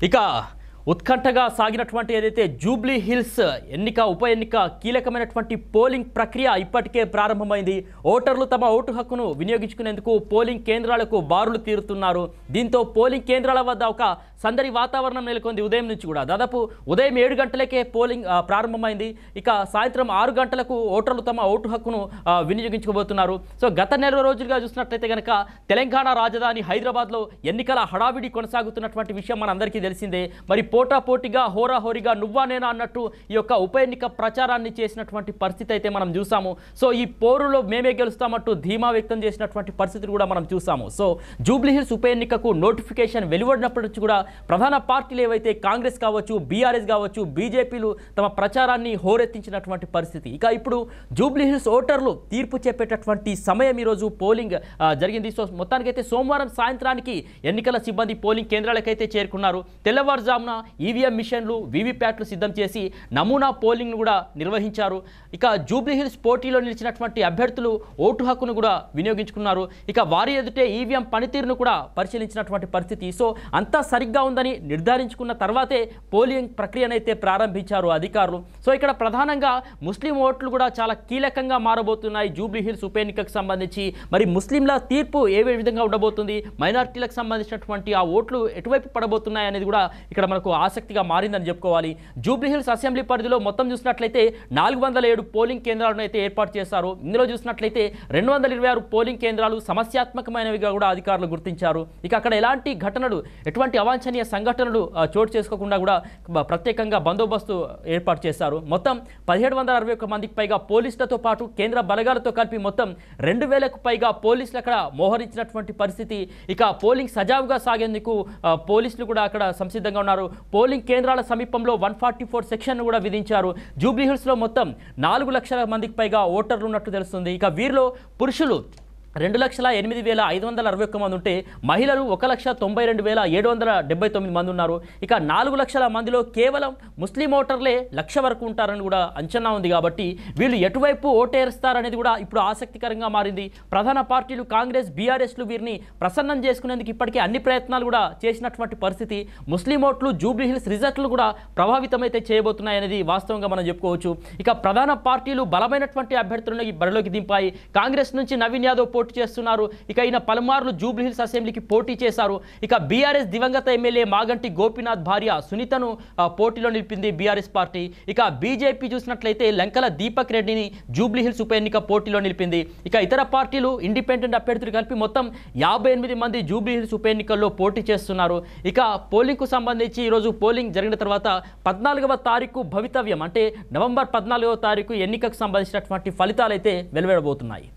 ఇక ఉత్కంఠగా సాగినటువంటి ఏదైతే జూబ్లీ హిల్స్ ఉప ఎన్నిక కీలకమైనటువంటి పోలింగ్ ప్రక్రియ ఇప్పటికే ప్రారంభమైంది. ఓటర్లు తమ ఓటు హక్కును వినియోగించుకునేందుకు పోలింగ్ కేంద్రాలకు బారులు తీరుతున్నారు. దీంతో పోలింగ్ కేంద్రాల వద్ద ఒక సందడి వాతావరణం నెలకొంది. ఉదయం నుంచి కూడా దాదాపు ఉదయం 7 గంటలకే పోలింగ్ ప్రారంభమైంది. ఇక సాయంత్రం 6 గంటలకు ఓటర్లు తమ ఓటు హక్కును వినియోగించుకోబోతున్నారు. సో గత నెల రోజులుగా చూసినట్లయితే కనుక తెలంగాణ రాజధాని హైదరాబాద్లో ఎన్నికల హడావిడి కొనసాగుతున్నటువంటి విషయం మనందరికీ తెలిసిందే. మరి పోటాపోటీగా హోరాహోరీగా నువ్వా నేనా అన్నట్టు ఈ యొక్క ఉప ఎన్నిక ప్రచారాన్ని చేసినటువంటి పరిస్థితి అయితే మనం చూసాము. సో ఈ పోరులో మేమే గెలుస్తామంటూ ధీమా వ్యక్తం చేసినటువంటి పరిస్థితులు కూడా మనం చూసాము. సో జూబ్లీ హిల్స్ ఉప ఎన్నికకు నోటిఫికేషన్ వెలువడినప్పటి నుంచి కూడా ప్రధాన పార్టీలు ఏవైతే కాంగ్రెస్ కావచ్చు, బీఆర్ఎస్ కావచ్చు, బీజేపీలు తమ ప్రచారాన్ని హోరెత్తించినటువంటి పరిస్థితి. ఇక ఇప్పుడు జూబ్లీ హిల్స్ ఓటర్లు తీర్పు చెప్పేటటువంటి సమయం ఈరోజు పోలింగ్ జరిగింది. సో మొత్తానికైతే సోమవారం సాయంత్రానికి ఎన్నికల సిబ్బంది పోలింగ్ కేంద్రాలకైతే చేరుకున్నారు. తెల్లవారుజామున ఈవీఎం మిషన్లు, వీవీప్యాట్లు సిద్ధం చేసి నమూనా పోలింగ్ను కూడా నిర్వహించారు. ఇక జూబ్లీ హిల్స్ పోటీలో నిలిచినటువంటి అభ్యర్థులు ఓటు హక్కును కూడా వినియోగించుకున్నారు. ఇక వారి ఎదుటే ఈవీఎం పనితీరును కూడా పరిశీలించినటువంటి పరిస్థితి. సో అంతా సరిగ్గా ఉందని నిర్ధారించుకున్న తర్వాతే పోలింగ్ ప్రక్రియనైతే ప్రారంభించారు అధికారులు. సో ఇక్కడ ప్రధానంగా ముస్లిం ఓట్లు కూడా చాలా కీలకంగా మారబోతున్నాయి జూబ్లీ హిల్స్ ఉప ఎన్నికకు సంబంధించి. మరి ముస్లింల తీర్పు ఏ విధంగా ఉండబోతుంది, మైనారిటీలకు సంబంధించినటువంటి ఆ ఓట్లు ఎటువైపు పడబోతున్నాయి అనేది కూడా ఇక్కడ మనకు ఆసక్తిగా మారిందని చెప్పుకోవాలి. జూబ్లీ హిల్స్ అసెంబ్లీ పరిధిలో మొత్తం చూసినట్లయితే 407 పోలింగ్ కేంద్రాలను అయితే ఏర్పాటు చేశారు. ఇందులో చూసినట్లయితే 226 పోలింగ్ కేంద్రాలు సమస్యాత్మకమైనవిగా కూడా అధికారులు గుర్తించారు. ఇక అక్కడ ఎలాంటి ఘటనలు, ఎటువంటి అవాంఛనీయ సంఘటనలు చోటు చేసుకోకుండా కూడా ప్రత్యేకంగా బందోబస్తు ఏర్పాటు చేశారు. మొత్తం 1761 మందికి పైగా పోలీసులతో పాటు కేంద్ర బలగాలతో కలిపి మొత్తం 2000కు పైగా పోలీసులు అక్కడ మోహరించినటువంటి పరిస్థితి. ఇక పోలింగ్ సజావుగా సాగేందుకు పోలీసులు కూడా అక్కడ సంసిద్ధంగా ఉన్నారు. పోలింగ్ కేంద్రాల సమీపంలో 144 సెక్షన్ కూడా విధించారు. జూబ్లీ హిల్స్లో మొత్తం 4 లక్షల మందికి పైగా ఓటర్లు ఉన్నట్టు తెలుస్తుంది. ఇక వీరిలో పురుషులు 2,08,561 మంది ఉంటే మహిళలు 1,92,779 మంది ఉన్నారు. ఇక 4 లక్షల మందిలో కేవలం ముస్లిం ఓటర్లే 1,00,000 వరకు ఉంటారని కూడా అంచనా ఉంది. కాబట్టి వీళ్ళు ఎటువైపు ఓటేస్తారనేది కూడా ఇప్పుడు ఆసక్తికరంగా మారింది. ప్రధాన పార్టీలు కాంగ్రెస్, బీఆర్ఎస్లు వీరిని ప్రసన్నం చేసుకునేందుకు ఇప్పటికే అన్ని ప్రయత్నాలు కూడా చేసినటువంటి పరిస్థితి. ముస్లిం ఓట్లు జూబ్లీ హిల్స్ రిజల్ట్లు కూడా ప్రభావితమైతే చేయబోతున్నాయనేది వాస్తవంగా మనం చెప్పుకోవచ్చు. ఇక ప్రధాన పార్టీలు బలమైనటువంటి అభ్యర్థులను బరిలోకి దింపాయి. కాంగ్రెస్ నుంచి నవీన్ యాదవ్ పోటీ చేస్తున్నారు. ఇక ఈయన పలుమార్లు జూబ్లీ హిల్స్ అసెంబ్లీకి పోటీ చేశారు. ఇక బీఆర్ఎస్ దివంగత ఎమ్మెల్యే మాగంటి గోపీనాథ్ భార్య సునీతను పోటీలో నిలిపింది బీఆర్ఎస్ పార్టీ. ఇక బీజేపీ చూసినట్లయితే లంకల దీపక్ రెడ్డిని జూబ్లీ హిల్స్ ఉప ఎన్నిక పోటీలో నిలిపింది. ఇక ఇతర పార్టీలు ఇండిపెండెంట్ అభ్యర్థులు కలిపి మొత్తం 58 మంది జూబ్లీ హిల్స్ ఉప ఎన్నికల్లో పోటీ చేస్తున్నారు. ఇక పోలింగ్కు సంబంధించి ఈరోజు పోలింగ్ జరిగిన తర్వాత 14వ తారీఖు భవితవ్యం అంటే నవంబర్ 14వ తారీఖు ఎన్నికకు సంబంధించినటువంటి ఫలితాలు అయితే వెలువడబోతున్నాయి.